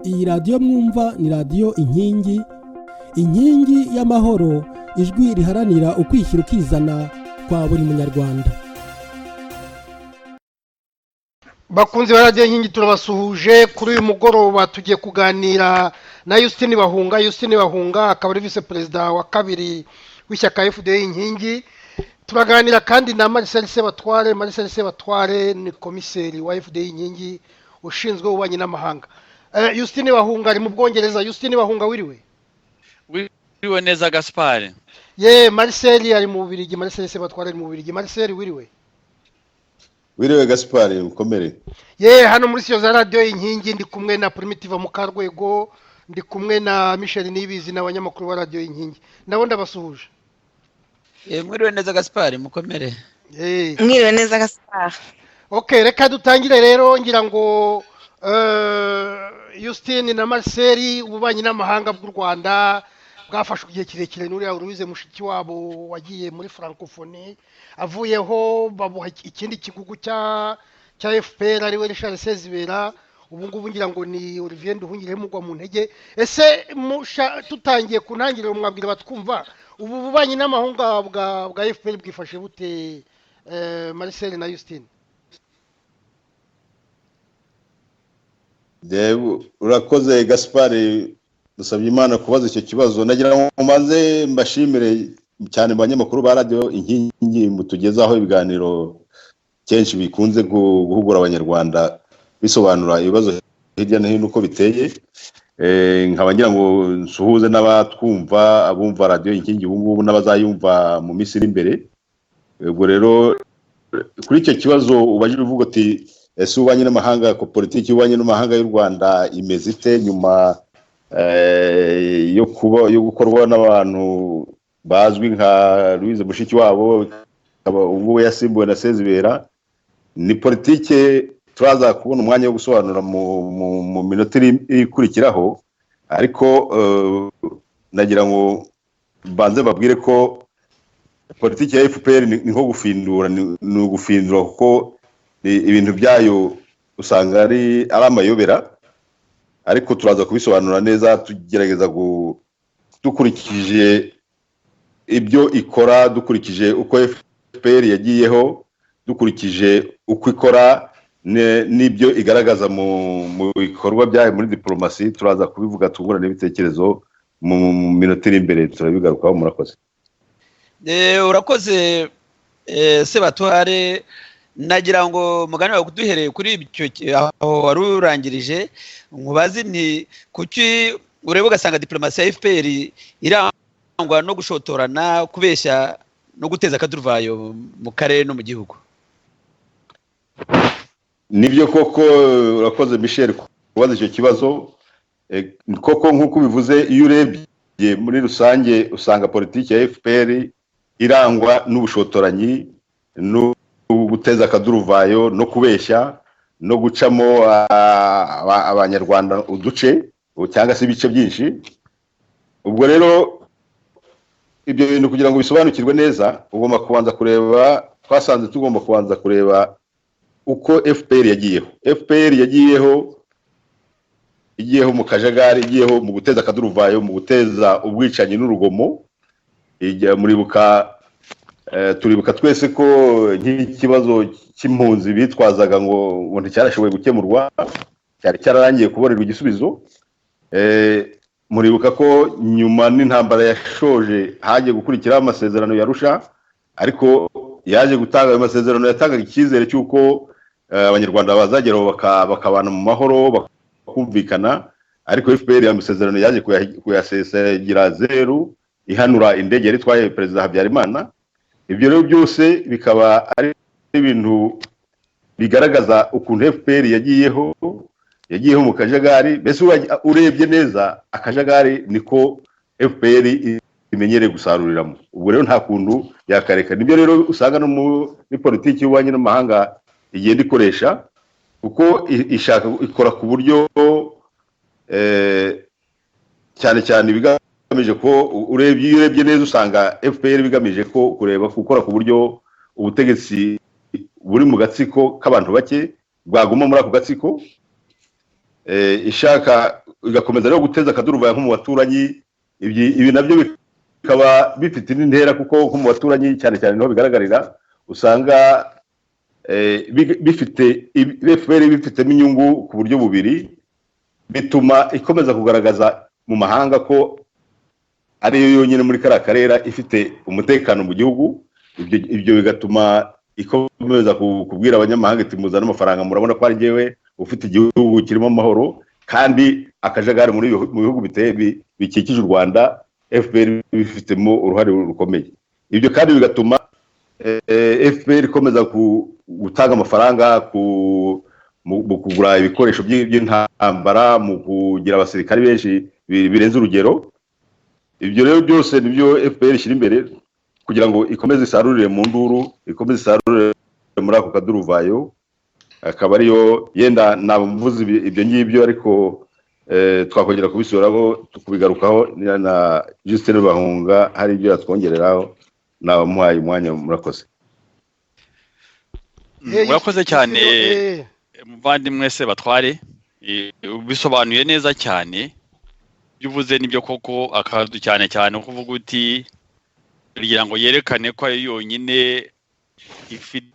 Iyi radiyo mwumva ni radiyo inkingi y'amahoro, ijwi riharanira ukwishyira ukizana kwa buri munyarwanda. Bakunzi ba radiyo inkingi turabasuhuje. Kuri uyu mugoroba tugiye kuganira na Justine Bahunga akaba ari vice perezida wa kabiri w'ishyaka FDI inkingi. Turaganira kandi na Marcel Sebatware ni komiseri wa FDI inkingi ushinzwe ububanyi n'amahanga. Justine Bahunga ari mu Bwongereza. Justine Bahunga wiriwe? Wiriwe neza Gaspard. Marcel ari mu Bubiligi. Marcel Sebatware ari mu Bubiligi. Marcel wiriwe? Wiriwe Gaspard, ukomere. Hano muri siyo za radiyo inkingi ndi kumwe na Primitive Mukarwego, ndi kumwe na Michel Nibizi n'abanyamakuru ba radiyo inkingi. Nabo ndabasuhuje. Mwiriwe neza Gaspard, mukomere. Mwiriwe neza Gaspard. Okay, reka dutangire rero ngira ngo Justine na Marcel, ububanyi n'amahanga bw'u Rwanda bwafashe igihe kirekire n'uriya Louise Mushikiwabo wagiye muri Francophonie, avuyeho babuha ikindi kigugu cya FPR ari we Richard Sezibera. Ubu ngubu ngira ngo ni Olivier Nduhungire mugwa mu ntege. Ese tutangiye ku ntangiriro mwabwira batwumva ubu bubanyi n'amahanga bwa FPR bwifashe bute, Marcel na Justine? Urakoze Gaspard, dusabye Imana kubaza icyo kibazo. Nagira ngo maze mbashimire cyane abanyamakuru ba radio inkingi mutugezaho ibiganiro kenshi bikunze guhugura abanyarwanda bisobanura ibibazo hirya no hino uko biteye. Nkabagira ngo nsuhuze n'abatwumva, abumva radio inkingi ubu ngubu n'abazayumva mu minsi iri imbere. Ubwo rero kuri icyo kibazo ubajije uvuga ati ese ububanyi n'amahanga ko politiki y'ububanyi n'amahanga y'u Rwanda imeze ite nyuma yo gukorwa n'abantu bazwi nka Louise Mushikiwabo ubu yasimbuwe na Sezibera. Ni politike turaza kubona umwanya wo gusobanura mu minota ikurikiraho, ariko nagira ngo banze babwire ko politiki ya FPR ni nko gufindura, ni ugufindura kuko ibintu byayo usanga ari amayobera, ariko turaza kubisobanura neza tugerageza dukurikije ibyo ikora, dukurikije uko FPR yagiyeho, dukurikije uko ikora n'ibyo igaragaza mu bikorwa byayo muri diplomasi. Turaza kubivuga tungurana n'ibitekerezo mu minota iri imbere, turabigarukaho. Murakoze. Urakoze Sebatware. Nagira ngo mugani wawe kuduhereye kuri icyo aho wari urangirije, nkubaze nti kuki ureba ugasanga diplomasi ya FPR irangwa no gushotorana, kubeshya no guteza akaduruvayo mu karere no mu gihugu? Nibyo koko, urakoze Michel kubaza icyo kibazo. Koko nk'uko bivuze, iyo urebye muri rusange usanga politiki ya FPR irangwa n'ubushotoranyi, no guteza akaduruvayo, no kubeshya, no gucamo abanyarwanda uduce cyangwa se ibice byinshi. Ubwo rero ibyo bintu kugira ngo bisobanukirwe neza ugomba kubanza kureba, twasanze tugomba kubanza kureba uko FPR yagiyeho. FPR yagiyeho mu kajagari, igiyeho mu guteza akaduruvayo, mu guteza ubwicanyi n'urugomo. Turibuka twese ko nk'ikibazo cy'impunzi bitwazaga ngo nticyarashoboye gukemurwa, cyari cyararangiye kuborerwa igisubizo. Muribuka ko nyuma n'intambara yashoje hagiye gukurikiraho amasezerano yarusha, ariko yaje gutanga ayo masezerano yatangaga icyizere cy'uko abanyarwanda bazageraho bakabana mu mahoro bakumvikana, ariko FPR ya masezerano yaje kuyasesagira zeru, ihanura indege yari itwaye Perezida Habyarimana. Ibyo rero byose bikaba ari ibintu bigaragaza ukuntu FPR yagiyeho mu kajagari. Mbese urebye neza akajagari niko FPR imenyereye gusaruriramo. Ubwo rero nta kuntu yakareka. Nibyo rero usanga no muri politiki y'ububanyi n'amahanga igenda ikoresha, kuko ikora ku buryo cyane cyane bigamije ko urebye neza usanga FPR bigamije ko kureba gukora ku buryo ubutegetsi buri mu gatsiko k'abantu bake bwaguma muri ako gatsiko, ishaka igakomeza rero guteza akaduruvayo nko mu baturanyi. Ibi nabyo bikaba bifite n'intera kuko nko mu baturanyi cyane cyane niho bigaragarira, usanga bifite FPR bifitemo inyungu ku buryo bubiri, bituma ikomeza kugaragaza mu mahanga ko ariyo yonyine muri kariya karere ifite umutekano mu gihugu. Ibyo bigatuma ikomeza kubwira abanyamahanga iti muzana amafaranga, murabona ko ari njyewe ufite igihugu kirimo amahoro, kandi akajagari mu bihugu bikikije u Rwanda FPR bifitemo uruhare rukomeye. Ibyo kandi bigatuma FPR ikomeza gutanga amafaranga mu kugura ibikoresho by'intambara, mu kugira abasirikari benshi birenze urugero. Ibyo rero byose nibyo FPR ishyira imbere kugira ngo ikomeze isarurire mu nduru, ikomeze isarurire muri ako kaduruvayo. Akaba ariyo yenda namuvuze ibyo ngibyo, ariko twakongera kubisubiraho tukubigarukaho na Justin Bahunga hari ibyo yatwongereraho. Nabamuhaye umwanya, murakoze. Murakoze cyane muvandimwe Sebatware, bisobanuye neza cyane. Byuvuze nibyo koko, akazu cyane cyane kuvuga uti kugira ngo yerekane ko ari yonyine ifite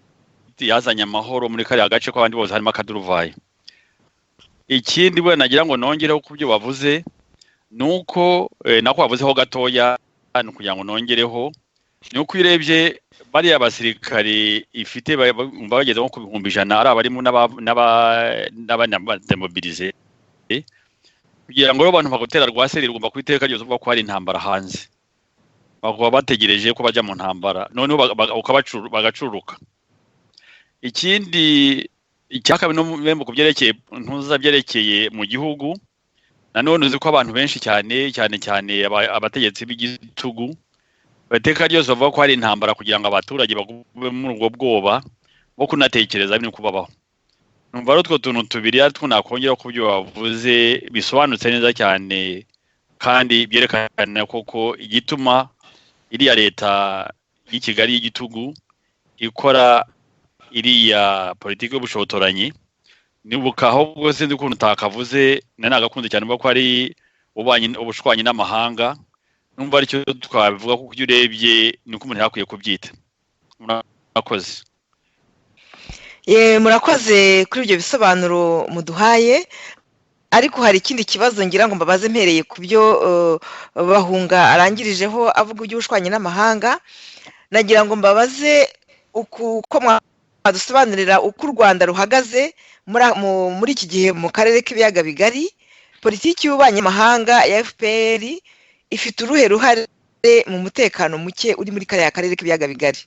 yazanye amahoro muri kariya gace ko abandi bose harimo akaduruvayo. Ikindi bwe nagira ngo nongereho ku byo bavuze nuko nako bavuzeho gatoya hano kugira ngo nongereho, nuko urebye bari abasirikare ifite bageze nko ku 100 ari abarimo n'abademobilize, kugira ngo abantu bagutera rwaseri rugomba kwiteka ryose uvuga ko hari intambara hanze, bakuba bategereje ko bajya mu ntambara, none bagacururuka. Ikindi icyakabi no membo kubyerekeye ntuza byerekeye mu gihugu, nanone uzi ko abantu benshi cyane abategetsi b'igitugu bateka ryose bavuga ko hari intambara kugira ngo abaturage bagube muri ubwo bwoba bo kunatekereza ibintu kubabaho. Numva rero utwo tuntu tubiri ari tunakongera ku byo bavuze bisobanutse neza cyane, kandi byerekana koko igituma iriya leta y'i Kigali y'igitugu ikora iriya politiki y'ubushotoranyi. Nibukaho bwose ndi kuntu takavuze nagakunze cyane ko ari ubushwanyi n'amahanga. Numva ari cyo twabivuga ko kujya urebye niko umuntu yakwiye kubyita. Murakoze. Murakoze kuri ibyo bisobanuro muduhaye, ariko hari ikindi kibazo ngira ngo mbabaze mpereye ku byo Bahunga arangirijeho avuga iby'ubushwanyi n'amahanga. Nagira ngo mbabaze uko mwadusobanurira uko u Rwanda ruhagaze muri iki gihe mu karere k'ibiyaga bigari. Politiki y'ububanyi n'amahanga ya FPR ifite uruhe ruhare mu mutekano muke uri muri kariya karere k'ibiyaga bigari?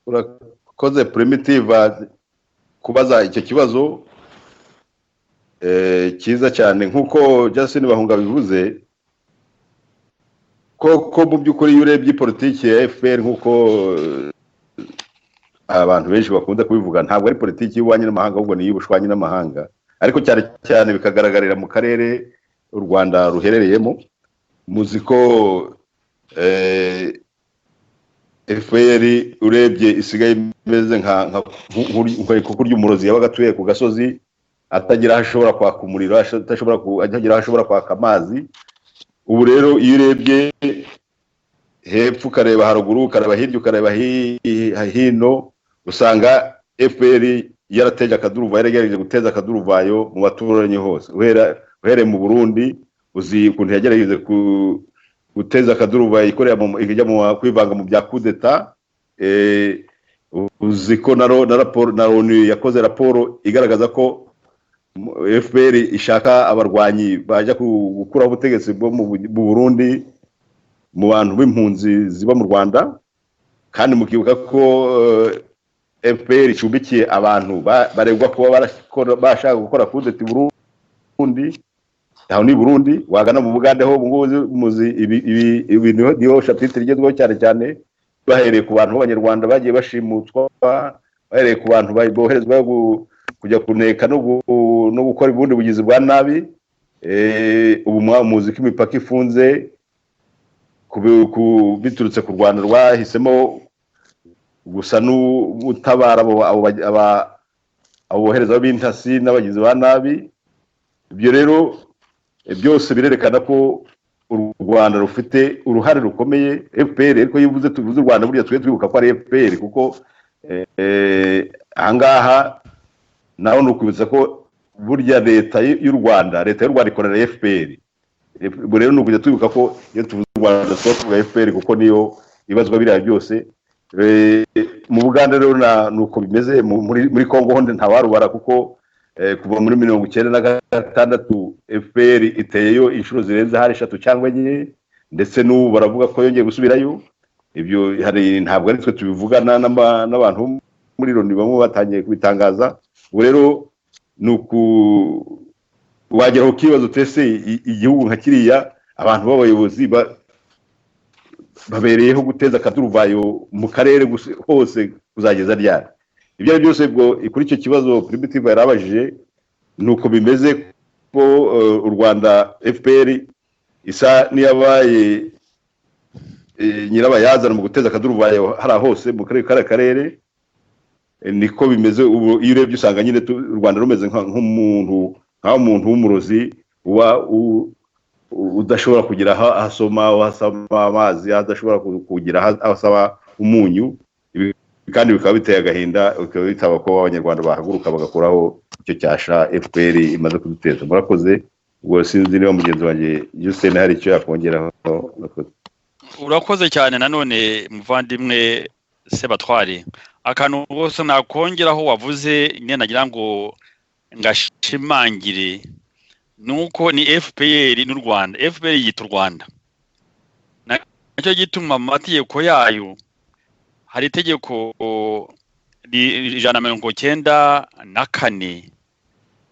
Urakoze Primitive kubaza icyo kibazo cyiza cyane. Nk'uko Justin Bahunga bivuze, ko mu by'ukuri iyo urebye politiki ya FPR nk'uko abantu benshi bakunda kubivuga, ntabwo ari politiki y'ububanyi n'amahanga, ahubwo ni iy'ubushwanyi n'amahanga, ariko cyane cyane bikagaragarira mu karere u Rwanda ruherereyemo. Muzi ko FPR urebye isigaye imeze nko kurya umurozi yabaga atuye ku gasozi, atagira aho ashobora kwaka umuriro, atagira aho ashobora kwaka amazi. Ubu rero iyo urebye hepfo ukareba haruguru, ukareba hirya, ukareba hino, usanga FPR yarateje akaduruvayo, yaragerageje guteza akaduruvayo mu baturanyi hose. Uhereye mu Burundi, uzi ukuntu yagerageje guteza akaduruvayo ikajya mu kwivanga mu bya kudeta. Uzi ko na ONU yakoze raporo igaragaza ko FPR ishaka abarwanyi bajya gukuraho ubutegetsi bwo mu Burundi mu bantu b'impunzi ziba mu Rwanda. Kandi mukibuka ko FPR icumbikiye abantu baregwa kuba bashaka gukora kudeta i Burundi. Aho ni Burundi, wagana mu Bugande ho muzi ibintu niho chapitre rigezweho cyane cyane, bahereye ku bantu b'Abanyarwanda bagiye bashimutwa, bahereye ku bantu boherezwa kujya kuneka no gukora ubundi bugizi bwa nabi. Ubu muzi ko imipaka ifunze biturutse ku Rwanda rwahisemo gusa n'utabara abo bohereza b'intasi n'abagizi ba nabi. Ibyo rero byose birerekana ko u Rwanda rufite uruhare rukomeye. FPR ariko yivuze tuvuze u Rwanda burya twibuka ko ari FPR, kuko ahangaha naho nukwibutsa ko burya leta y'u Rwanda ikorera FPR. Rero nukujya twibuka ko iyo tuvuze u Rwanda tuvuga FPR kuko niyo ibazwa biriya byose. Mu Buganda rero nuko bimeze. Muri Kongo honde ntawarubara kuko kuva muri 1996 FPR iteyeyo inshuro zirenze hari 3 cyangwa 4, ndetse n'ubu baravuga ko yongeye gusubirayo. Ibyo hari ntabwo ari twe tubivugana n'abantu muri Loni bamwe batangiye kubitangaza. Ubu rero nuko wageraho kibazo tese igihugu nka kiriya abantu b'abayobozi babereyeho guteza akaduruvayo mu karere hose kuzageza ryari. Ibyo byose bwo kuri icyo kibazo Primitive yarabajije nuko bimeze ko u Rwanda FPR isa niyabaye nyirabayazana mu guteza akaduruvayo hari hose mu karere. Niko bimeze ubu. Iyo urebye usanga nyine u Rwanda rumeze nk'umuntu w'umurozi udashobora kugira ahasoma amazi, adashobora kugira ahasaba umunyu. Kandi bikaba biteye agahinda, bikaba bitaba ko abanyarwanda bahaguruka bagakuraho icyo cyasha FPR imaze kuduteza. Murakoze. Ubwo sinzi niba mugenzi wanjye Justin hari icyo yakongeraho. Urakoze cyane nanone muvandimwe Sebatware. Akantu rwose nakongeraho wavuze nyine nagira ngo ngashimangire nuko ni FPR n'u Rwanda. FPR yita u Rwanda, nacyo gituma mu mategeko yayo hari itegeko 194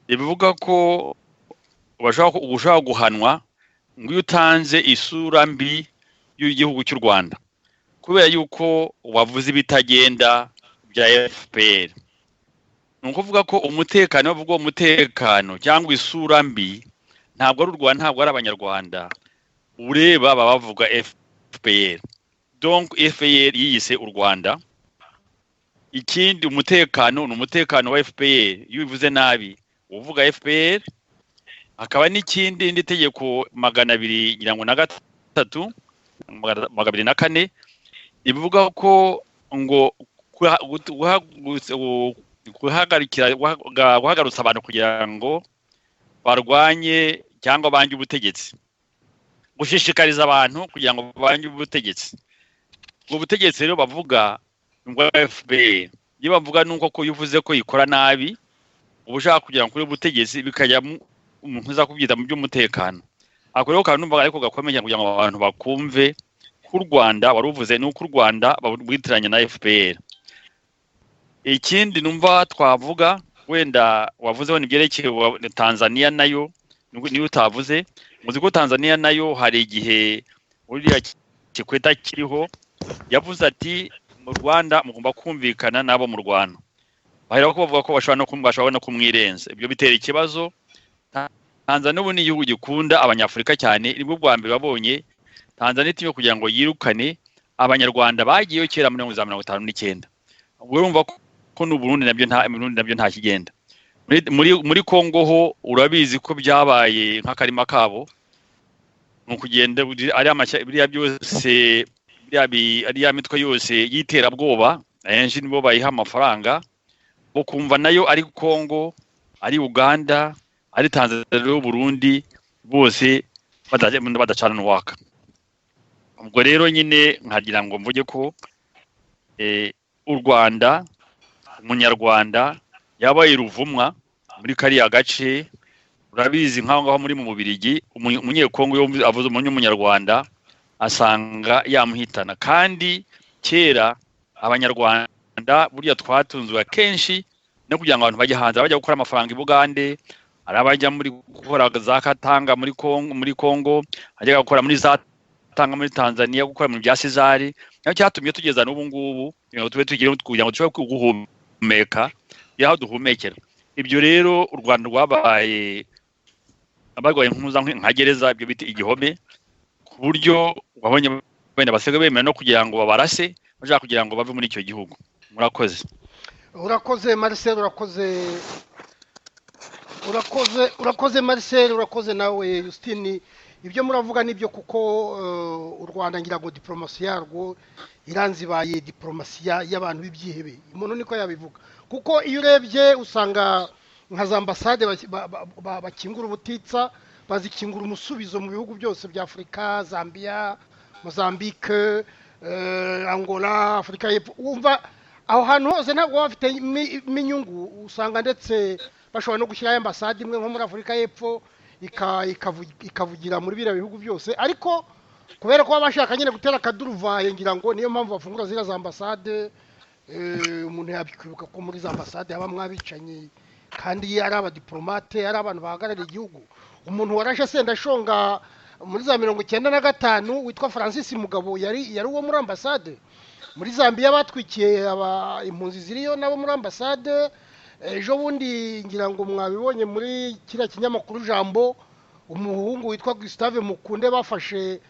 rivuga ko ushaka guhanwa ngo iyo utanze isura mbi y'igihugu cy'u Rwanda kubera yuko wavuze ibitagenda bya FPR. Ni ukuvuga ko umutekano bavuga umutekano cyangwa isura mbi ntabwo ari u Rwanda, ntabwo ari abanyarwanda ureba baba bavuga FPR. Donc FPR yiyise u Rwanda. Ikindi umutekano ni umutekano wa FPR. Iyo bivuze nabi uvuga FPR. Akaba n'ikindi tegeko 223 ivuga ko ngo guhagarutsa abantu kugira ngo barwanye cyangwa banje ubutegetsi, gushishikariza abantu kugira ngo banje ubutegetsi. Ubwo butegetsi rero bavuga ngo FPR, iyo bavuga nuko ko yuvuze ko ikora nabi ubushaka kugira ngo kuri ubutegetsi bikajya umuntu uza kubyita mu by'umutekano. Ako rero kantu numva ariko gakomeye kugira ngo abantu bakumve ku Rwanda waruvuze nuko u Rwanda babwitiranya na FPR. Ikindi numva twavuga wenda wavuzeho nibyerekeye Tanzania nayo niyo utavuze. Muzi ko Tanzania nayo hari igihe uriya Kikwete kiriho yavuze ati mu Rwanda mugomba kumvikana nabo mu Rwanda. Bahera ko bavuga ko bashobora no kumwirenza. Ibyo bitera ikibazo. Tanzania ubu ni igihugu gikunda abanyafurika cyane. Nibwo bwa mbere babonye Tanzania itiyo kugira ngo yirukane abanyarwanda bagiyeyo kera muri 1959. Ubwo urumva ko n'u Burundi nabyo nta kigenda. Muri Kongo ho urabizi ko byabaye nk'akarima kabo mu kugenda ari biriya byose ari mitwe yose yiterabwoba ayenshi nibo bayiha amafaranga bo kumva nayo ari Kongo, ari Uganda, ari Tanzania, Burundi bose badacana n'uwaka. Ubwo rero nyine nkagira ngo mvuge ko u Rwanda umunyarwanda yabaye ruvumwa muri kariya gace. Urabizi nkaho muri mu Bubiligi umunyekongo yo avuze umunyarwanda asanga yamuhitana. Kandi kera abanyarwanda burya twatunzwe kenshi no kugira ngo abantu bajye hanze, bajya gukora amafaranga i Bugande, arabajya muri gukora za Katanga muri Kongo, ajya gukora muri za Tanga muri Tanzania, gukora mu bya Cesare. Nacyo cyatumye tugeza n'ubu ngubu tube tugiye kugira ngo dushobore guhumeka yaho duhumekera. Ibyo rero u Rwanda rwabaye abarwaye nka gereza, ibyo biti igihome, ku buryo wabonye bene basigaye bemera no kugira ngo babarase bashaka kugira ngo bave muri icyo gihugu. Murakoze. urakoze Marcel, urakoze Marcel, urakoze nawe Justine. Ibyo muravuga nibyo kuko u Rwanda ngira ngo diplomasi yarwo iranzibaye diplomasi y'abantu b'ibyihebe. Umuntu niko yabivuga kuko iyo urebye usanga nka za ambasade bakingura ubutitsa, bazikingura umusubizo mu bihugu byose bya Afrika, Zambia, Mozambique, Angola, Afrika y'Epfo. Wumva aho hantu hose ntabwo bafite inyungu, usanga ndetse bashobora no gushyiraho ambasade imwe nko muri Afrika y'Epfo ikavugira muri biriya bihugu byose, ariko kubera ko bashaka nyine gutera akaduruvaye, ngira ngo niyo mpamvu bafungura ziriya za ambasade. Umuntu yabikwibuka ko muri za ambasade haba mwabicanye kandi ari abadiplomate, ari abantu bahagarariye igihugu. Umuntu warashe Sendashonga muri za 1995 witwa Francis Mugabo yari uwo muri ambasade. Muri Zambia batwikiye impunzi ziriyo nabo muri ambasade. Ejo bundi ngira ngo mwabibonye muri kiriya kinyamakuru Jambo, umuhungu witwa Gustave Mukunde bafashe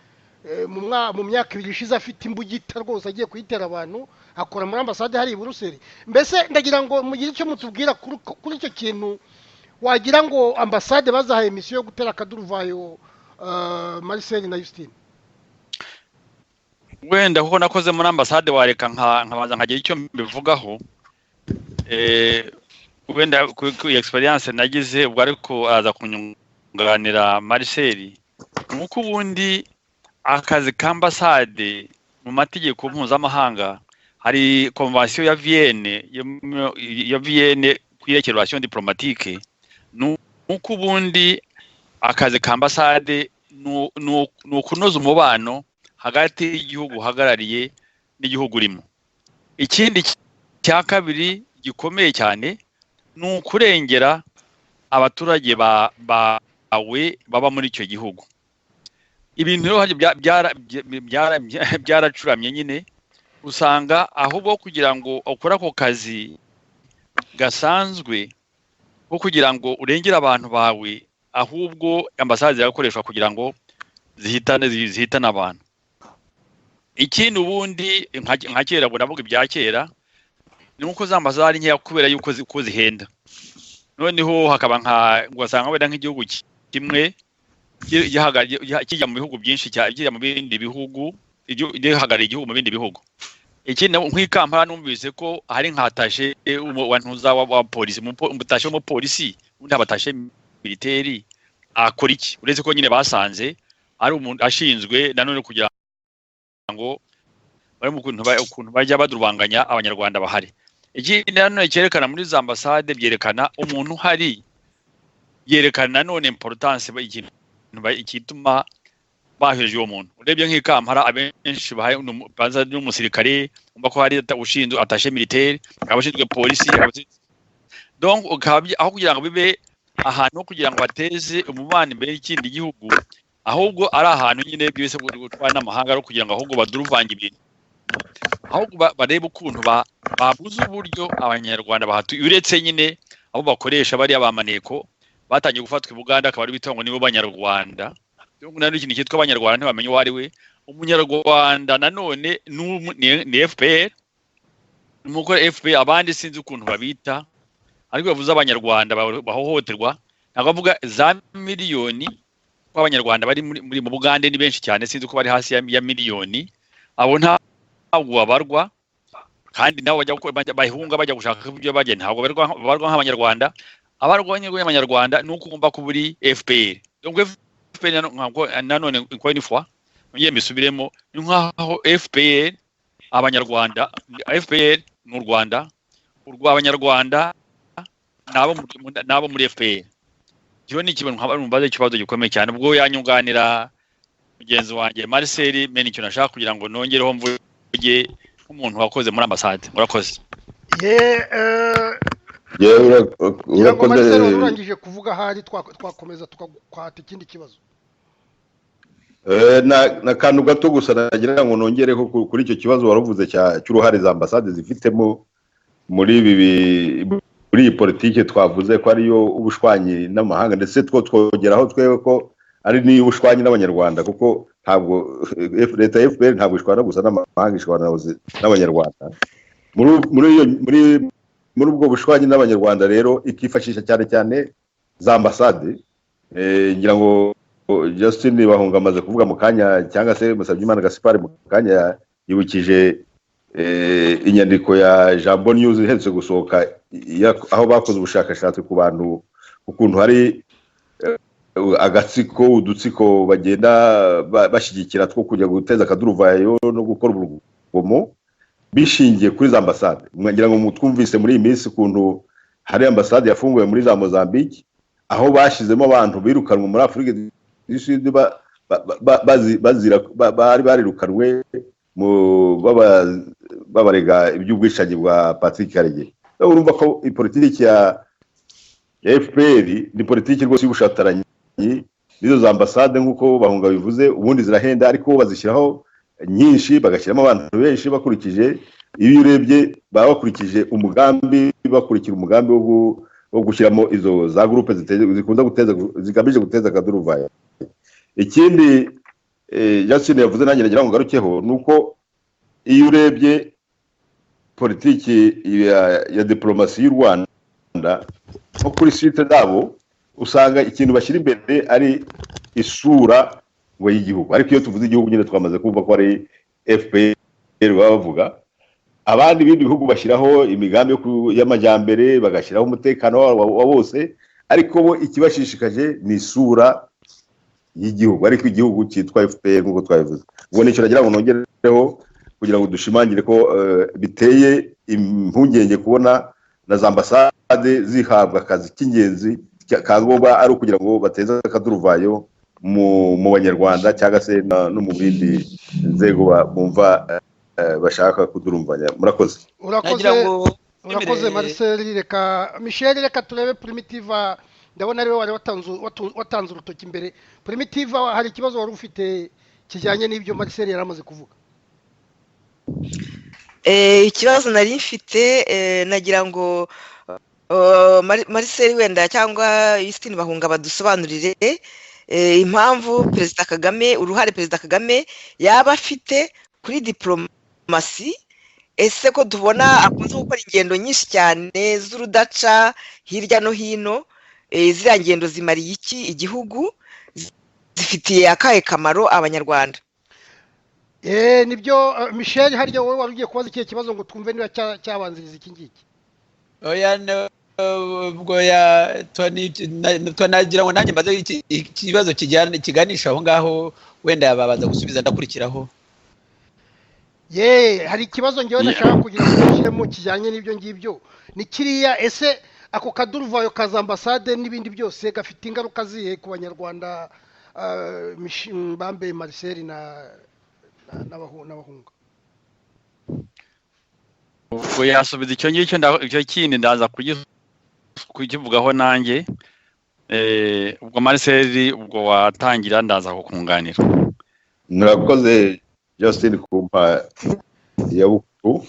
mu myaka 2 ishize afite imbugita rwose agiye kuyitera abantu, akora muri ambasade hari i Buruseli. Mbese ndagira ngo mugire icyo mutubwira kuri icyo kintu, wagira ngo ambasade bazahaye misiyo yo gutera akaduruvayo. Marcel na Justine, wenda kuko nakoze muri ambasade wareka nkabaza nkagira icyo mbivugaho. Wenda ku experience nagize ubwo ariko aza kunyunganira Marcel, nuko ubundi akazi ka ambasade mu mategeko mpuzamahanga hari convention ya Vienne kwirekera relation diplomatique. Nuko ubundi akazi ka ambasade nukunoza umubano hagati y'igihugu hagarariye n'igihugu urimo. Ikindi cya kabiri gikomeye cyane nukurengera abaturage bawe baba muri icyo gihugu. Ibintu rero byaracuramye nyine, usanga ahubwo kugira ngo ukora ako kazi gasanzwe ko kugira ngo urengere abantu bawe, ahubwo ambasade zirakoreshwa kugira ngo zihitane abantu. Ikindi ubundi nka kera buravuga ibya kera, nuko za ambasade nkeya kubera yuko zihenda. Noneho hakaba ngasanga wenda nk'igihugu kimwe kijya mu bihugu byinshi kijya mu bindi bihugu, gihagarariye igihugu mu bindi bihugu. Ikindi nk'Ikampala numvise ko hari nkatashe wantuza wa polisi, umutashe mu polisi undi abatashe militeri akora iki, uretse ko nyine basanze ari umuntu ashinzwe nanone kugira ngo bari mu kuntu bajya badurubanganya abanyarwanda bahari. Ikindi nanone cyerekana muri za ambasade byerekana umuntu hari, yerekana none importance ikituma bahereje uwo muntu. Urebye nk'Ikampala abenshi baza n'umusirikare, umva ko hari ushinzwe attaché militaire, abashinzwe polisi. Donc aho kugira ngo bibe ahantu kugira ngo bateze umubano imbere y'ikindi gihugu, ahubwo ari ahantu nyine byose gutwara n'amahanga ro kugira ngo ahubwo baduruvanga ibintu, ahubwo barebe ukuntu babuze uburyo abanyarwanda bahatuye. Uretse nyine abo bakoresha bari abamaneko batangiye gufatwa i Buganda, akaba ari bitongo nibo banyarwanda. None ikintu cyitwa abanyarwanda ntibamenye uwo ari we. Umunyarwanda nanone ni FPR, nuko FPR abandi sinzi ukuntu babita, ariko bavuze abanyarwanda bahohoterwa. Nakavuga za miliyoni kw'abanyarwanda bari muri mu Bugande ni benshi cyane, sinzi ko bari hasi ya miliyoni. Abo ntabwo babarwa, kandi nabo bahunga bajya gushaka ibyo bajya, ntabwo babarwa nk'abanyarwanda. Abarwanye y'abanyarwanda nuko ugomba kuburi FPR. Donc FPR nanone kwa ni fois ngiye mbisubiremo, ni nkaho FPR abanyarwanda, FPR n'u Rwanda, urw'abanyarwanda nabo muri FPR. Cyo ni ikintu nk'abarumbaze ikibazo gikomeye cyane. Ubwo yanyunganira mugenzi wanjye Marcel, meni cyo nashaka kugira ngo nongereho mvuge nk'umuntu wakoze muri ambasade. Murakoze. Urakoze. Urangije kuvuga hari twakomeza tukakwata ikindi kibazo. Na kantu gato gusa nagira ngo nongereho kuri icyo kibazo waruvuze cy'uruhare za ambasade zifitemo muri iyi politike twavuze ko ariyo ubushwanyi n'amahanga, ndetse twogeraho twewe ko ari niyo ubushwanyi n'abanyarwanda, kuko ntabwo leta ya FPR ntabwo ishwana gusa n'amahanga, ishwana n'abanyarwanda. muri ubwo bushwanyi n'abanyarwanda rero ikifashisha cyane cyane za ambasade. Ngira ngo Justin Bahunga amaze kuvuga mu kanya, cyangwa se Musabyimana Gaspard mu kanya yibukije inyandiko ya Jambo News iherutse gusohoka, aho bakoze ubushakashatsi ku bantu ukuntu hari udutsiko bagenda bashyigikira two kujya guteza akaduruvayo no gukora urugomo bishingiye kuri za ambasade. Ngira ngo twumvise muri iyi minsi ukuntu hari ambasade yafunguwe muri za Mozambique, aho bashyizemo abantu birukanwe muri Afurika du Sud bari barirukanwe babarega iby'ubwishangi bwa Patrick Karegeya. Urumva ko politiki ya FPR ni politiki rwose y'ubushataranyi. Nizo za ambasade nk'uko Bahunga bivuze, ubundi zirahenda, ariko bazishyiraho nyinshi bagashyiramo abantu benshi bakurikije, iyo urebye baba bakurikije umugambi, bakurikira umugambi wo gushyiramo izo za groupe zikunda guteza, zigamije guteza akaduruvayo. Ikindi Justin yavuze nanjye nagira ngo ngarukeho, nuko iyo urebye politiki ya diplomasi y'u Rwanda nko kuri site zabo, usanga ikintu bashyira imbere ari isura ngo y'igihugu. Ariko iyo tuvuze igihugu nyine twamaze kumva ko ari FPR baba bavuga. Abandi bindi bihugu bashyiraho imigambi y'amajyambere, bagashyiraho umutekano wa bose, ariko bo ikibashishikaje ni isura y'igihugu, ariko igihugu cyitwa FPR nk'uko twabivuze. Ubwo nicyo nagira ngo nongereho kugira ngo dushimangire ko biteye impungenge kubona na za ambasade zihabwa akazi k'ingenzi kangombwa ari ukugira ngo bateze akaduruvayo mu banyarwanda, cyangwa se no mu bindi nzego bumva bashaka kudurumvanya. Murakoze. Urakoze Marcel. Reka Michel, reka turebe Primitiva. Ndabona ariwe wari watanze urutoki imbere. Primitiva, hari ikibazo wari ufite kijyanye n'ibyo Marcel yari amaze kuvuga? Ikibazo nari mfite, nagira ngo Marcel wenda cyangwa Justin Bahunga badusobanurire impamvu Perezida Kagame, uruhare Perezida Kagame yaba afite kuri diplomasi. Ese ko tubona akunze gukora ingendo nyinshi cyane z'urudaca hirya no hino, ziriya ngendo zimariye iki igihugu, zifitiye akahe kamaro abanyarwanda? Nibyo Michel, harya wowe wari ugiye kubaza ikihe kibazo ngo twumve niba cyabanziriza iki ngiki? ubwo twanagira ngo nanjye mbaze ikibazo kiganisha aho ngaho, wenda yababaza gusubiza ndakurikiraho. Hari ikibazo ngewe nashaka kugira ngo nshyiremo kijyanye n'ibyo ngibyo. Ni kiriya, ese ako kaduruvayo kaza ambasade n'ibindi byose gafite ingaruka zihe ku banyarwanda? Bambe Marcel n'abahunga. Ubwo yasubiza icyo ngicyo, icyo kindi ndaza kukivugaho nanjye. Ubwo Marcel, ubwo watangira ndaza kukunganira. Murakoze Justin kumpa ya bukuru.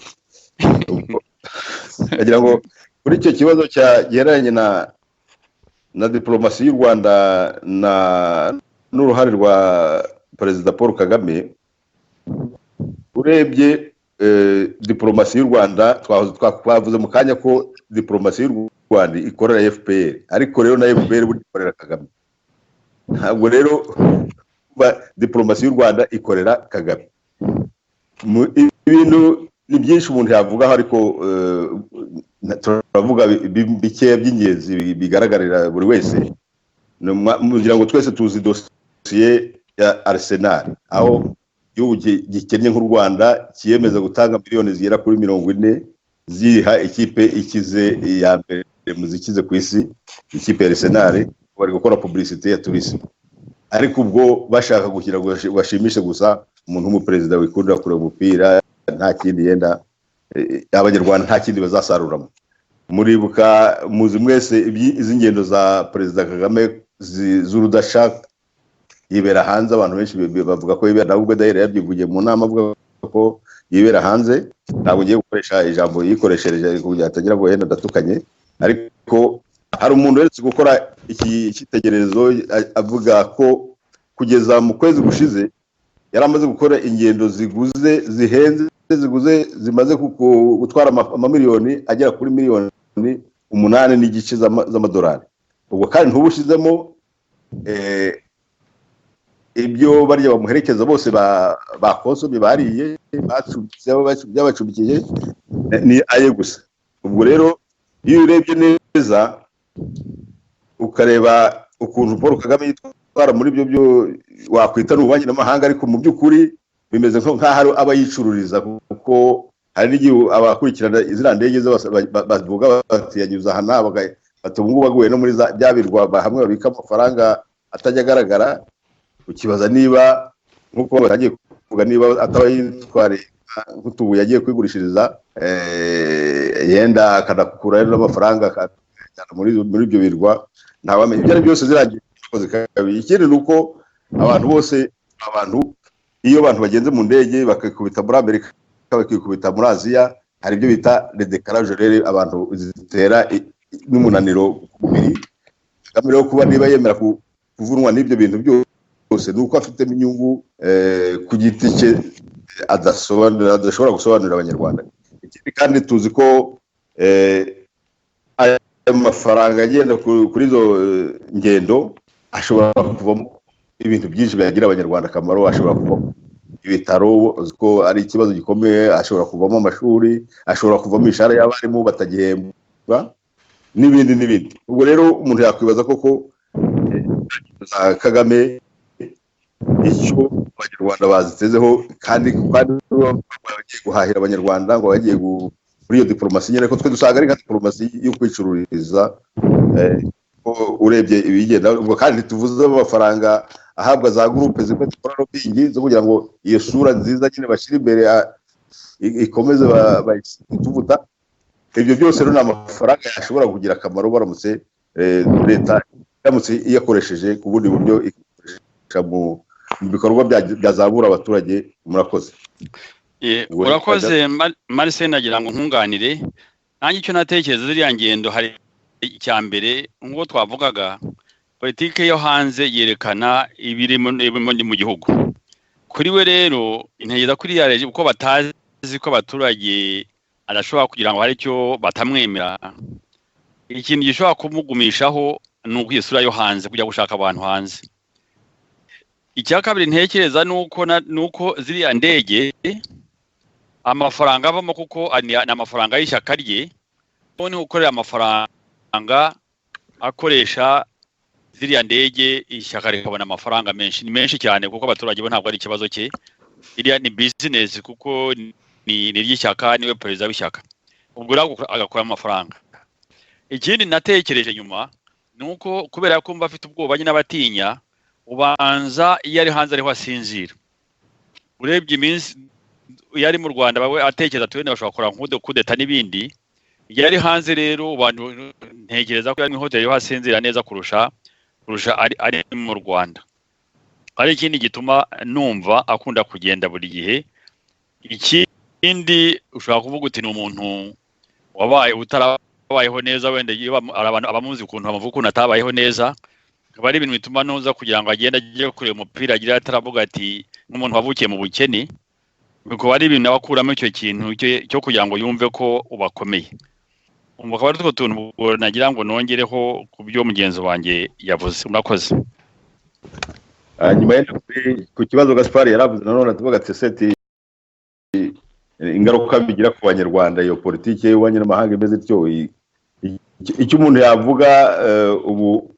Agira ngo kuri icyo kibazo cyageranye na diplomasi y'u Rwanda n'uruhare rwa Perezida Paul Kagame, urebye diplomasi y'u Rwanda twavuze mu kanya ko diplomasi y'u Rwanda ikorera FPR, ariko rero na FPR buri ikorera Kagame. Ntabwo rero diplomasi y'u Rwanda ikorera Kagame. Ibintu ni byinshi umuntu yavugaho, ariko turavuga bikeya by'ingenzi bigaragarira buri wese. Kugira ngo twese tuzi dosiye ya Arsenal, aho igihugu gikennye nk'u Rwanda kiyemeza gutanga miliyoni zigera kuri 40 ziha ikipe ikize ya mbere mu zikize ku isi, ikipe ya Arsenal, bari gukora publicité ya tourisme. Ariko ubwo bashaka kugira ngo bashimishe gusa umuntu w'umuperezida wikundira kureba umupira, nta kindi yenda abanyarwanda nta kindi bazasaruramo. Muribuka muzi mwese izi ngendo za Perezida Kagame z'urudasha yibera hanze. Abantu benshi bavuga ko yibera, nabwo Daire yabyivugiye mu nama avuga ko yibera hanze. Ntabwo ngiye gukoresha ijambo yikoreshereje kugira atagira ngo yenda datukanye, ariko hari umuntu weretse gukora iki cyitegererezo avuga ko kugeza mu kwezi gushize yaramaze gukora ingendo zihenze zimaze gutwara amamiliyoni agera kuri miliyoni 8 n'igice z'amadolari. Ubwo kandi ntubushizemo ibyo barya bamuherekeza bose bakonsomye bariye byabacumbikiye ni aye gusa. Ubwo rero iyo urebye neza ukareba ukuntu Paul Kagame yitwara muri byo wakwita n'ububanyi n'amahanga, ariko mu by'ukuri bimeze nk'aho aba yicururiza, kuko hari n'igihe abakurikirana izina ndege bavuga bati yanyuze aha batubungu baguye no muri byabirwa hamwe babika amafaranga atajya agaragara. Ukibaza niba nkuko bagiye kuvuga niba ataba yitware nk'utubuye yagiye kwigurishiriza yenda akanakura n'amafaranga muri ibyo birwa, ntawamenye ibyo byose zirangiye koze kabiri. Ikindi nuko abantu iyo abantu bagenze mu ndege bakikubita muri Amerika bakikubita muri Aziya, hari ibyo bita le décalage horaire abantu zitera n'umunaniro ku mubiri. Kamere yo kuba niba yemera kuvunwa n'ibyo bintu byose nuko afite inyungu ku giti cye adashobora gusobanurira abanyarwanda. Ikindi kandi tuzi ko amafaranga agenda kuri izo ngendo ashobora kuvamo ibintu byinshi byagira abanyarwanda akamaro. Ashobora kuvamo ibitaro, ko ari ikibazo gikomeye, ashobora kuvamo amashuri, ashobora kuvamo imishahara y'abarimu batagihembwa n'ibindi. Ubwo rero umuntu yakwibaza koko za Kagame icyo abanyarwanda bazitezeho, kandi bagiye guhahira abanyarwanda ngo bagiye muri iyo diplomasi nyine, ko twe dusanga ari nka diplomasi yo kwicururiza. Urebye ibigenda ubwo, kandi tuvuze amafaranga ahabwa za groupe zimwe zikora lobbying zo kugira ngo iyo sura nziza nyine bashira imbere ikomeze bayituvuta. Ibyo byose rero n'amafaranga yashobora kugira akamaro baramutse leta iramutse iyakoresheje ku bundi buryo ikoresha mu bikorwa byazabura abaturage. Murakoze. Urakoze Marcel, nagira ngo nkunganire nanjye icyo natekereza ziriya ngendo. Hari icya mbere nk'uko twavugaga, politike yo hanze yerekana ibiri mu gihugu. Kuri we rero intego kuri yareje uko batazi ko abaturage adashobora kugira ngo hari icyo batamwemera. Ikintu gishobora kumugumishaho ni ukwisura yo hanze, kujya gushaka abantu hanze. Icya kabiri ntekereza nuko ziriya ndege amafaranga avamo, kuko ni amafaranga y'ishyaka rye, none ukorera amafaranga akoresha ziriya ndege, ishyaka rikabona amafaranga menshi, ni menshi cyane, kuko abaturage bo ntabwo ari ikibazo cye. Iriya ni business, kuko ni ry'ishyaka, niwe perezida w'ishyaka. Ubwo rero agakora amafaranga. Ikindi natekereje nyuma nuko kubera ko mba afite ubwoba nyine abatinya, ubanza iyo ari hanze ariho asinzira. Urebye iminsi iyo ari mu Rwanda bawe atekereza ati wenda bashobora gukora kudeta n'ibindi. Iyo ari hanze rero abantu ntekereza ko ari mu hoteli yo asinzira neza kurusha ari mu Rwanda. Hari ikindi gituma numva akunda kugenda buri gihe. Ikindi ushobora kuvuga uti ni umuntu wabaye utarabayeho neza, wenda abantu abamuzi ukuntu bamuvuga ukuntu atabayeho neza. Akaba ari ibintu bituma nuza kugira ngo agende ajye kureba umupira agira ataravuga ati nk'umuntu wavukiye mu bukene. Bikaba ari ibintu abakuramo icyo kintu cyo kugira ngo yumve ko ubakomeye. Akaba ari utwo tuntu nagira ngo nongereho ku byo mugenzi wanjye yavuze. Murakoze. Nyuma ku kibazo Gaspard yaravuze nanone atuvuga ati seti ingaruka bigira ku banyarwanda iyo politike y'ububanyi n'amahanga imeze ityo. Icyo umuntu yavuga ubu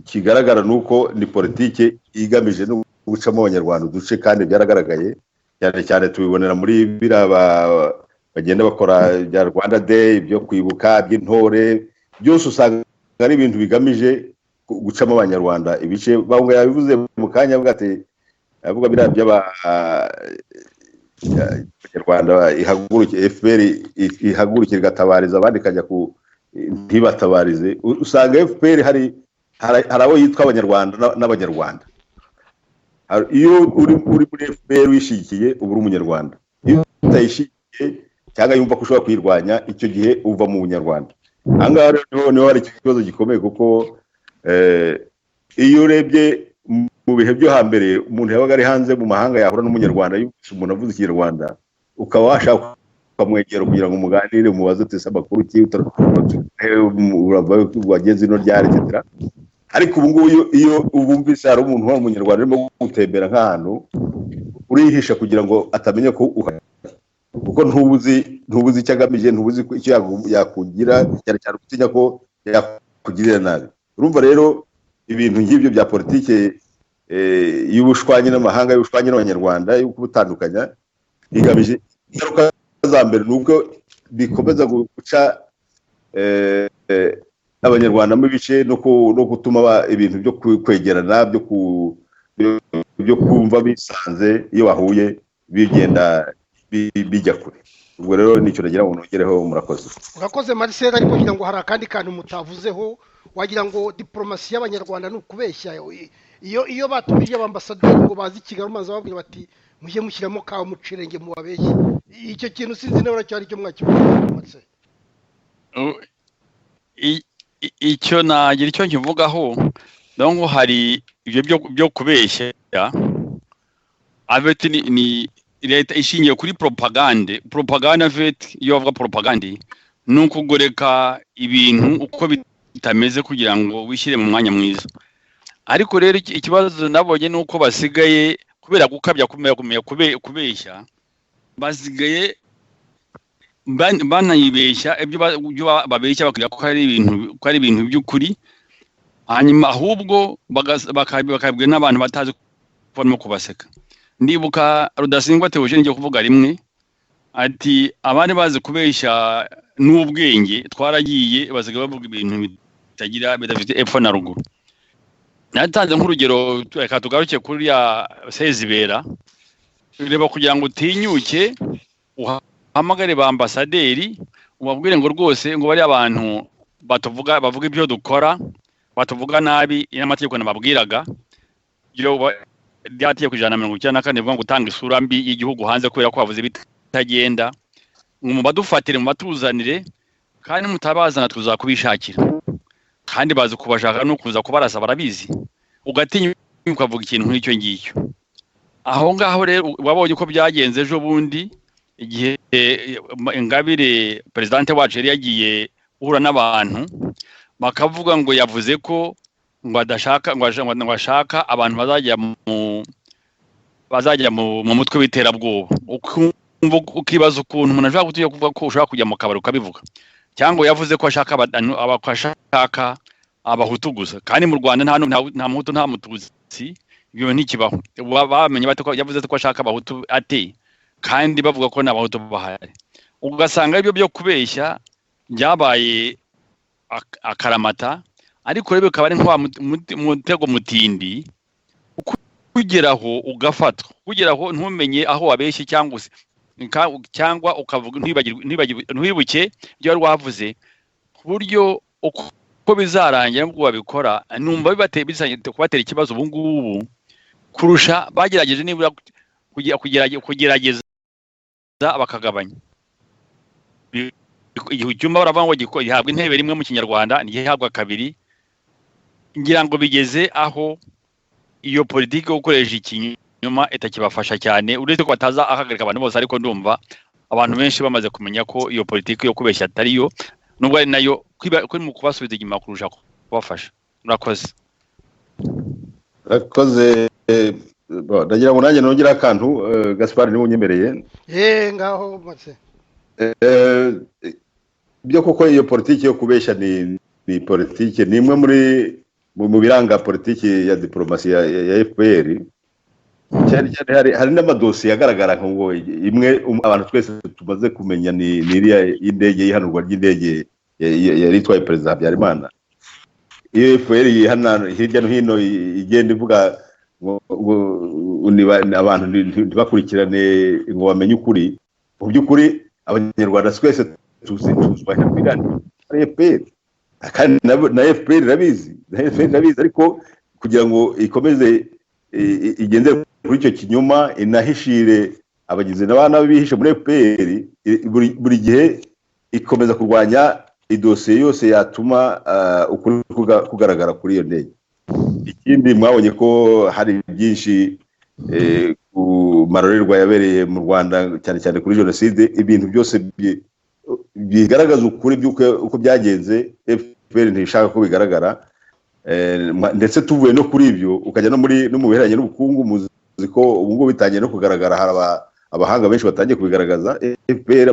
kigaragara nuko ni politike igamije no gucamo abanyarwanda uduce, kandi byaragaragaye cyane tubibonera muri biraba bagenda bakora bya Rwanda Day, ibyo kwibuka by'intore, byose usanga ari ibintu bigamije gucamo abanyarwanda ibice. Bamwe yabivuze mu kanya avuga bira by'abanyarwanda ihagurukiye FPR ihagurukira igatabariza abandi kajya ku ntibatabarize. Usanga FPR hari abo yitwa abanyarwanda n'abanyarwanda. Iyo uri muri FPR wishikiye ubu uri umunyarwanda, iyo utayishikiye cyangwa yumva ko ushobora kwirwanya, icyo gihe uva mu bunyarwanda. Ahangaha rero niho hari ikibazo gikomeye, kuko iyo urebye mu bihe byo hambere umuntu yabaga ari hanze mu mahanga yahura n'umunyarwanda yumvise umuntu avuze ikinyarwanda ukaba washaka ukamwegera kugira ngo umuganire umubaze ati amakuru ki wageze ino ryari etc. Ariko ubu ngubu iyo ubumvise hari umuntu w'umunyarwanda urimo gutembera nk'ahantu urihisha kugira ngo atamenye ko kuko ntubuzi icyo agamije, ntubuzi icyo yakugira, cyane cyane utinya ko yakugirira nabi. Urumva rero ibintu nk'ibyo bya politike y'ubushwanyi n'amahanga, y'ubushwanyi n'abanyarwanda, yo kubutandukanya igamije ingaruka za mbere nuko bikomeza guca abanyarwanda mu bice no gutuma ibintu byo kwegerana byo kumva bisanze iyo bahuye bigenda bijya kure. Ubwo rero nicyo nagira ngo nongereho. Urakoze Marcel, ariko kugira ngo hari akandi kantu mutavuzeho, wagira ngo diplomasi y'abanyarwanda ni ukubeshya. Iyo batumije abambasaderi ngo bazi Kigali maze babwira bati mujye mushyiramo kawa mucirenge mu babeshye, icyo kintu sinzi niba cyari cyo mwakivuze. Icyo nagira icyo nkivugaho ngo hari ibyo byo kubeshya aveti ni leta ishingiye kuri propaganda veti. Iyo bavuga propaganda ni ukugoreka ibintu uko bitameze kugira ngo wishyire mu mwanya mwiza. Ariko rero ikibazo nabonye ni uko basigaye kubera gukabya kumenya kubeshya, basigaye banayibeshya ibyo babeshya bakira ko ari ibintu by'ukuri, hanyuma ahubwo bakabwira n'abantu batazi ko barimo kubaseka. Ndibuka Rudasingwa Theogene ngiye kuvuga rimwe ati abandi bazi kubeshya n'ubwenge twaragiye, basigaye bavuga ibintu bidafite epfo na ruguru. Natanze nk'urugero, reka tugaruke kuri ya Sezibera. Reba kugira ngo utinyuke uhamagare ba ambasaderi ubabwire ngo rwose ngo bari abantu bavuga ibyo dukora, batuvuga nabi n'amategeko nababwiraga ryategeko 194 rivuga ngo utanga isura mbi y'igihugu hanze kubera ko bavuze bitagenda, ngo badufatire mu batuzanire kandi mutabazana tuzakubishakira, kandi bazi kubashaka no kuza kubarasa barabizi, ugatinya ukavuga ikintu nk'icyo ngicyo. Aho ngaho rero wabonye ko byagenze ejo bundi igihe Ingabire presidente wacu yari yagiye uhura n'abantu bakavuga ngo yavuze ko ngo adashaka ngo ashaka abantu bazajya mu mutwe w'iterabwoba. Ukibaza ukuntu umuntu ashaka kuvuga ko ushaka kujya mu kabari ukabivuga, cyangwa yavuze ko ashaka abahutu gusa, kandi mu Rwanda nta muhutu nta mututsi, ibyo ntikibaho. Bamenye bate ko yavuze ko ashaka abahutu ate kandi bavuga ko n'abahutu bahari. Ugasanga ibyo byo kubeshya byabaye akaramata, ariko rero bikaba ari mutego mutindi kugeraho ugafatwa, kugeraho ntumenye aho wabeshye cyangwa ukavuga ntiwibuke ibyo wari wavuze, ku buryo uko bizarangira n'ubwo babikora numva kubatera ikibazo ubu ngubu kurusha bagerageje nibura kugerageza bakagabanya. Icyumba baravuga ngo gihabwa intebe rimwe mu Kinyarwanda ntigihabwa kabiri. Ngira ngo bigeze aho iyo politiki yo gukoresha ikinyuma itakibafasha cyane, uretse ko bataza ahagarika abantu bose, ariko ndumva abantu benshi bamaze kumenya ko iyo politiki yo kubeshya atariyo, nubwo ari nayo kuri mu kubasubiza inyuma kurusha kubafasha. Murakoze. Ndagira ngo nanjye nongera akantu Gaspard niwe unyemereye. Ngaho maze byo koko iyo politiki yo kubeshya ni politiki ni imwe mu biranga politiki ya diplomasi ya FPR. Cyane hari n'amadosiye agaragara ngo imwe abantu twese tumaze kumenya ni iriya y'indege, y'ihanurwa ry'indege yari itwaye Perezida Habyarimana. Iyo FPR hirya no hino igenda ivuga abantu ntibakurikirane ngo bamenye ukuri. Mu by'ukuri abanyarwanda twese tuzubahira ibiganiro na FPR, kandi na FPR irabizi, ariko kugira ngo ikomeze igendere kuri icyo kinyoma, inahishire abagizi n'abana bihishe muri FPR, buri gihe ikomeza kurwanya idosiye yose yatuma ukuri kugaragara kuri iyo ndege. ikindi mwabonye ko hari byinshi ku marorerwa yabereye mu Rwanda cyane cyane kuri jenoside, ibintu byose bigaragaza ukuri uko byagenze. FPR ntishaka ko bigaragara, ndetse tuvuye no kuri ibyo ukajya no mu biheranye n'ubukungu, muzi ko ubu ngubu bitangiye no kugaragara, hari abahanga benshi batangiye kubigaragaza. FPR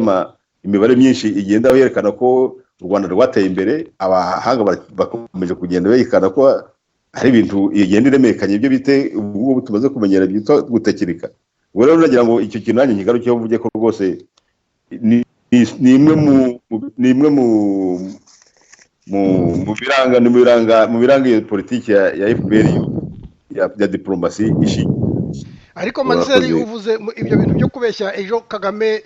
imibare myinshi igenda yerekana ko u Rwanda rwateye imbere, abahanga bakomeje kugenda berekana ko hari ibintu igenda iremekanye, ibyo bite ubu ngubu tumaze kumenyera byitwa gutekinika. Ubwo rero nagira ngo icyo kintu nanjye nkigarukeho mvuge ko rwose ni imwe mu biranga iyo politiki ya FPR ya diplomasi ishingiye. Ariko Marcel, uvuze ibyo bintu byo kubeshya, ejo Kagame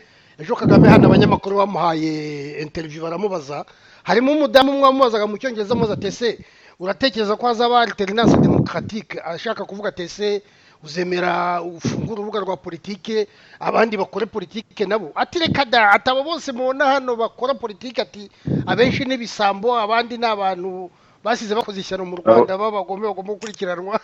hano abanyamakuru bamuhaye interview baramubaza, harimo umudamu umwe wamubazaga mu cyongereza muza tese uratekereza ko hazaba alternance démocratique, ashaka kuvuga tese uzemera ufungura urubuga rwa politike abandi bakore politike nabo, ati reka da, atabo bose mubona hano bakora politike, ati abenshi n'ibisambo, abandi n'abantu basize bakoze ishyano mu Rwanda bagomba gukurikiranwa.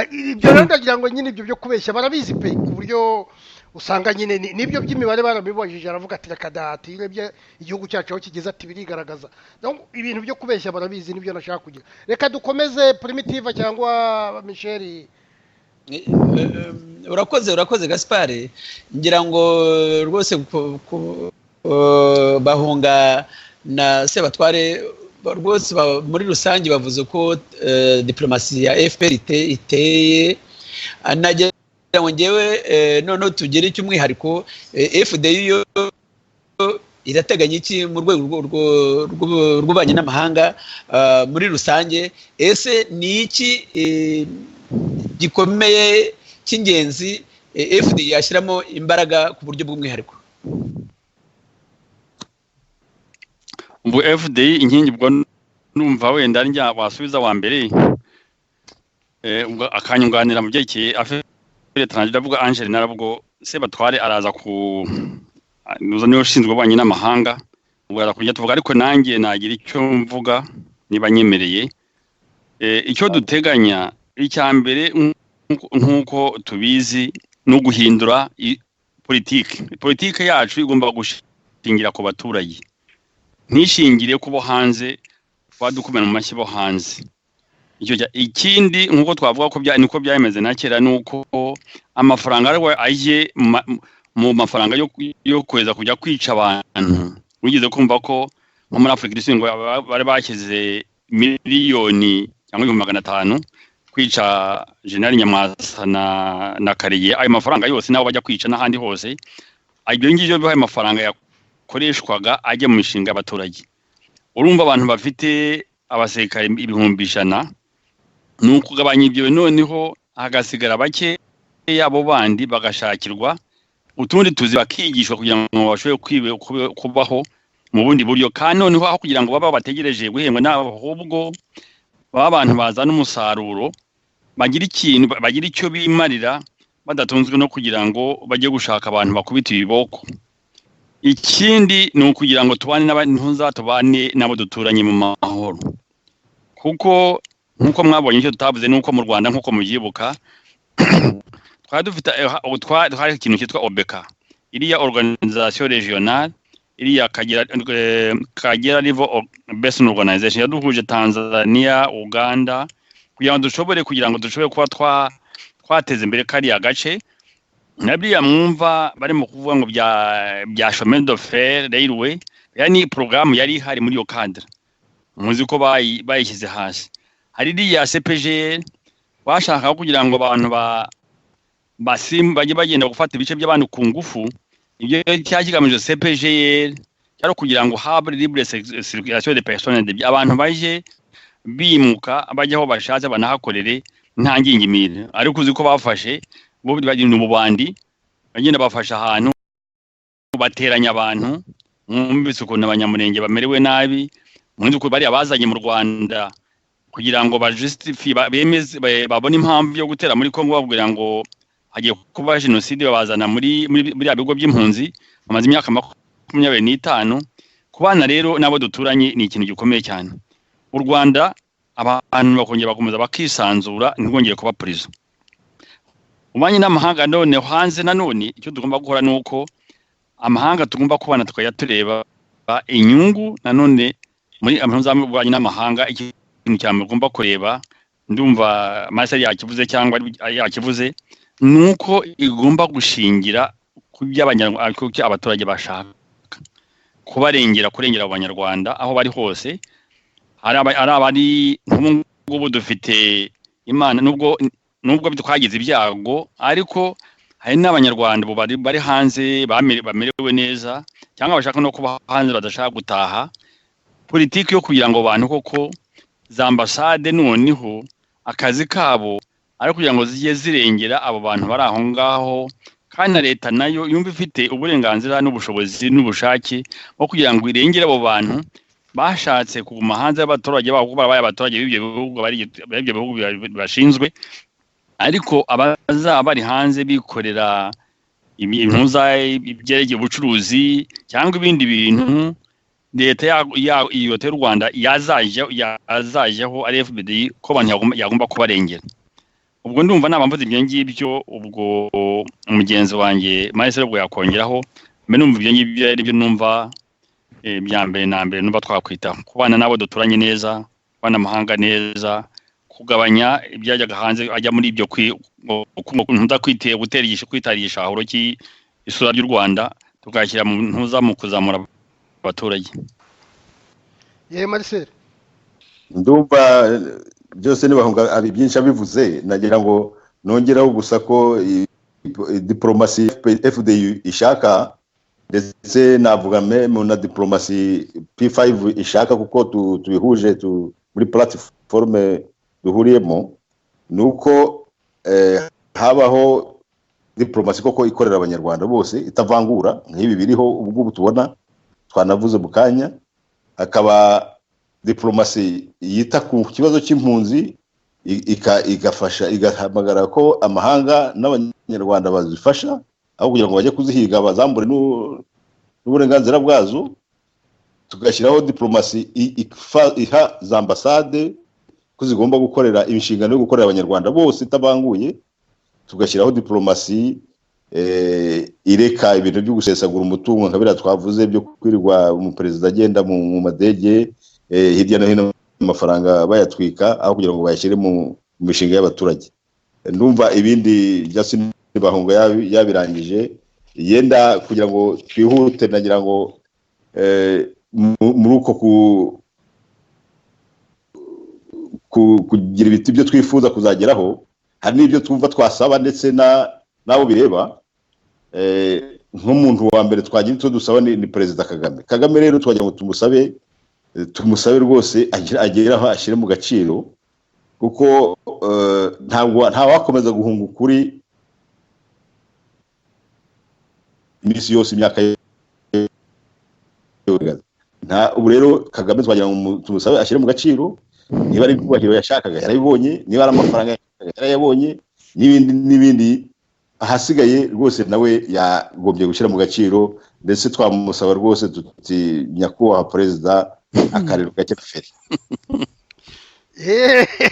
Ibyo rero ndagira ngo nyine ibyo byo kubeshya barabizi pe, ku buryo usanga nyine nibyo by'imibare barabibajije, aravuga ati reka da, ati urebye igihugu cyacu aho kigeze ati birigaragaza. Donc ibintu byo kubeshya barabizi, nibyo nashaka kugira. Reka dukomeze Primitive cyangwa Michel. urakoze Gaspard, ngira ngo rwose bahunga na Sebatware rwose muri rusange bavuze ko diplomasi ya FPR iteye, nagira ngo ngewe none tugere cy'umwihariko FDU irateganya iki mu rwego rw'ububanyi n'amahanga muri rusange. Ese ni iki gikomeye cy'ingenzi FDU yashyiramo imbaraga ku buryo bw'umwihariko? Ubwo FDI inkingi bwo numva wenda njya wasubiza wa mbere, ubwo akanyunganira mu byekeye afite transit avuga Angel narabwo Sebatware araza ku nuza niyo ushinzwe ububanyi n'amahanga, ubwo araza kujya tuvuga, ariko nanjye nagira icyo mvuga niba nyemereye. Icyo duteganya icya mbere nk'uko tubizi no guhindura politike yacu igomba gushingira ku baturage, ntishingire kubo hanze badukomera mu mashyi bo hanze. Ikindi nk'uko twavuga ko niko byameze na kera, nuko amafaranga aje mu mafaranga yo kweza kujya kwica abantu. Wigeze kumva ko nko muri Afurika y'Ishingo bari bashyize miliyoni cyangwa 500 kwica General Nyamwasa na Kareye? Ayo mafaranga yose nabo bajya kwica n'ahandi hose, ibyo ngibyo bibaye amafaranga yakoreshwaga ajya mu mishinga y'abaturage. Urumva abantu bafite abasirikare 100,000 ni ukugabanya ibyo, noneho hagasigara bake abo bandi bagashakirwa utundi tuzi bakigishwa kugira ngo bashobore kubaho mu bundi buryo. Kandi noneho aho kugira ngo baba bategereje guhembwa n'ahubwo baba abantu bazana umusaruro, bagira icyo bimarira badatunzwe no kugira ngo bajye gushaka abantu bakubita ibiboko. Ikindi ni ukugira ngo tubane tubane nabo duturanye mu mahoro, kuko nkuko mwabonye icyo tutavuze nuko mu Rwanda nkuko mubyibuka twari dufite twari ikintu cyitwa OBECA, iriya organisation regionale, iriya Kagera Level Basin Organization yaduhuje Tanzania, Uganda, kugira ngo dushobore kuba twateze imbere kariya gace. Nabriya mwumva barimo kuvuga ngo bya chemin de fer railway, yani programme yari hari muri yo cadre, muzi ko bayishyize hasi. Hari iriya CPG bashaka kugira ngo abantu bajye bagenda gufata ibice by'abantu ku ngufu. Ibyo cyakigamije CPG cyaro kugira ngo habe libre circulation de personnes, abantu baje bimuka bajya aho bashatse banahakorere nta ngingimira. Ariko uzi ko bafashe bo bagenda mu bandi bagenda bafasha ahantu bateranya abantu, mwumvise ukuntu abanyamurenge bamerewe nabi, mwumvise uko bari abazanye mu Rwanda kugira ngo bajustify bemeze babone impamvu yo gutera muri Kongo, babwira ngo hagiye kuba genocide, babazana muri bigo by'impunzi bamaze imyaka 25. Kubana rero nabo duturanye ni ikintu gikomeye cyane. U Rwanda abantu bakongera bakomeza bakisanzura ntibongere kuba prison. Umanye n'amahanga none hanze nanone icyo tugomba gukora nuko amahanga tugomba kubana tukajya tureba inyungu nanone muri amahanga n'amahanga ikintu cyamugomba kureba ndumva Marcel yakivuze cyangwa yakivuze nuko igomba gushingira ku by'abanyarwanda ku abaturage bashaka kurengera abanyarwanda aho bari hose. Ari abari nk'ubu dufite Imana nubwo twagize ibyago ariko hari n'abanyarwanda bari hanze bamerewe neza cyangwa bashaka no kuba hanze badashaka gutaha. Politiki yo kugira ngo abantu koko za ambasade noneho akazi kabo ari kugira ngo zigiye zirengera abo bantu bari aho ngaho, kandi na leta nayo yumva ifite uburenganzira n'ubushobozi n'ubushake bwo kugira ngo irengere abo bantu bashatse kuguma hanze y'abaturage babo kuba babaye abaturage b'ibyo bihugu bashinzwe, ariko abazaba bari hanze bikorera impuza ibyerekeye ubucuruzi cyangwa ibindi bintu leta y'u Rwanda yazajyaho ari FBD ko abantu yagomba kubarengera. Ubwo ndumva nabamvuze ibyo ngibyo, ubwo umugenzi wanjye Marcel ubwo yakongeraho numva ibyo ngibyo ari byo numva bya mbere na mbere numva twakwita kubana nabo duturanye neza, kubana amahanga neza, kugabanya ibyajyaga hanze ajya muri ibyo kwitarisha ahoro isura ry'u Rwanda tukashyira mu ntuza mu kuzamura abaturage. Marcel ndumva byose nibahunga ari byinshi abivuze, nagira ngo nongeraho gusa ko diplomasi FDU ishaka ndetse navuga mu na diplomasi P5 ishaka kuko tubihuje muri platform duhuriyemo nuko habaho diplomasi koko ikorera abanyarwanda bose itavangura nk'ibi biriho ubwo tubona twanavuze bukanya. Akaba diplomasi yita ku kibazo cy'impunzi igafasha igahamagara ko amahanga n'abanyarwanda bazifasha aho kugira ngo bajye kuzihiga bazambure n'uburenganzira bwazo. Tugashyiraho diplomasi iha za ambasade ko zigomba gukorera inshingano yo gukorera abanyarwanda bose itabanguye. Tugashyiraho diplomasi ireka ibintu byo gusesagura umutungo nka biriya twavuze byo kwirirwa umuperezida agenda mu madege hirya no hino amafaranga bayatwika aho kugira ngo bayashyire mu mishinga y'abaturage. Ndumva ibindi Justin Bahunga yabirangije yenda kugira ngo twihute, nagira ngo muri uko kugira ibiti byo twifuza kuzageraho hari n'ibyo twumva twasaba ndetse nabo bireba. Nk'umuntu wa mbere twagira icyo dusaba ni Perezida Kagame rero twagira ngo tumusabe rwose ageraho ashyire mu gaciro, kuko nta wakomeza guhunga ukuri iminsi yose imyaka ubu rero Kagame twagira ngo tumusabe ashyire mu gaciro, niba ari kubahiro yashakaga yarabibonye, niba ari amafaranga yarayabonye, n'ibindi ahasigaye rwose nawe yagombye gushyira mu gaciro. Ndetse twamusaba rwose tuti nyakubahwa Perezida akarero gake feri.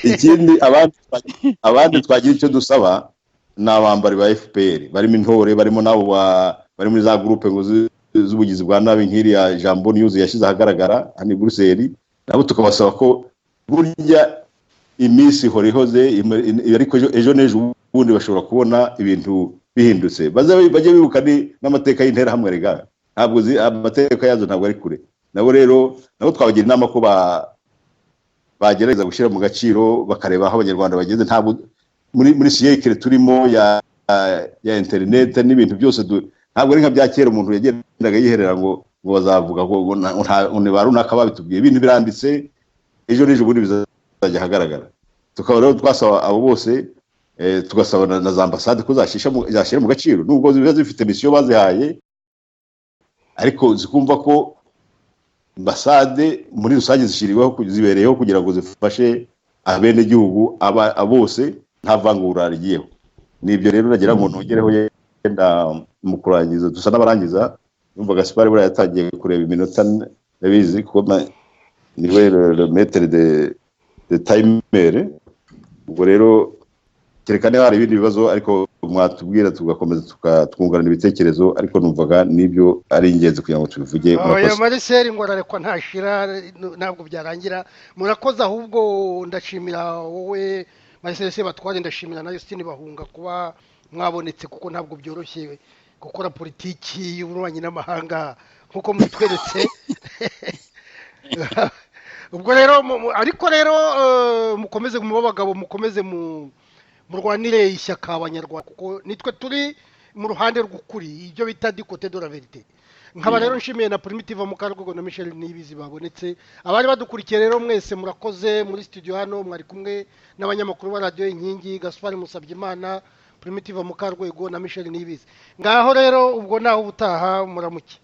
Ikindi abandi twagira icyo dusaba ni abambari ba FPR barimo intore, barimo nabo bari muri za groupe ngo z'ubugizi bwa nabi nk'iriya Jambo News yashyize ahagaragara hano i Bruxelles, nabo tukabasaba ko burya iminsi horihoze ariko ejo n'ejo ubundi bashobora kubona ibintu bihindutse, bajye bibuka n'amateka y'interahamwe rega, ntabwo amateka yazo ntabwo ari kure. Nabo rero twabagira inama ko bagerageza gushyira mu gaciro bakareba aho abanyarwanda bageze. Ntabwo muri siyekere turimo ya internet n'ibintu byose ntabwo ari nka bya kera umuntu yagendaga yiherera ngo bazavuga ngo ni ba runaka babitubwiye, ibintu biranditse ejo n'ejo ubundi bizajya ahagaragara. Tukaba rero twasaba abo bose tugasaba na za ambasade ko zashyira mu gaciro, nubwo ziba zifite misiyo bazihaye, ariko zikumva ko ambasade muri rusange zibereyeho kugira ngo zifashe abene gihugu bose nta vangura rigiyeho. Nibyo rero nagira ngo nongereho yenda mu kurangiza dusa n'abarangiza. Numva Gaspard buriya yatangiye kureba iminota nabizi kuko niwe le maître tayimere. Ubwo rero kereka niba hari ibindi bibazo ariko mwatubwira tugakomeza twunganira ibitekerezo, ariko numvaga n'ibyo ari ingenzi kugira ngo tubivuge. Oya Marcel ngo ararekwa ntashira, ntabwo byarangira. Murakoze, ahubwo ndashimira wowe Marcel Sebatware, ndashimira na Justine Bahunga kuba mwabonetse, kuko ntabwo byoroshye gukora politiki y'ububanyi n'amahanga nkuko mutweretse. Ubwo rero ariko rero mukomeze mu bagabo, mukomeze murwanire ishyaka abanyarwanda, kuko nitwe turi mu ruhande rw'ukuri, ibyo bita du côté de la vérité. Nkaba rero nshimiye na Primitive Mukarwego na Michel Niyibizi babonetse. Abari badukurikiye rero mwese murakoze. Muri studio hano mwari kumwe n'abanyamakuru ba Radio Inkingi, Gaspard Musabyimana, Primitive Mukarwego na Michel Niyibizi. Ngaho rero ubwo naho ubutaha, muramuke.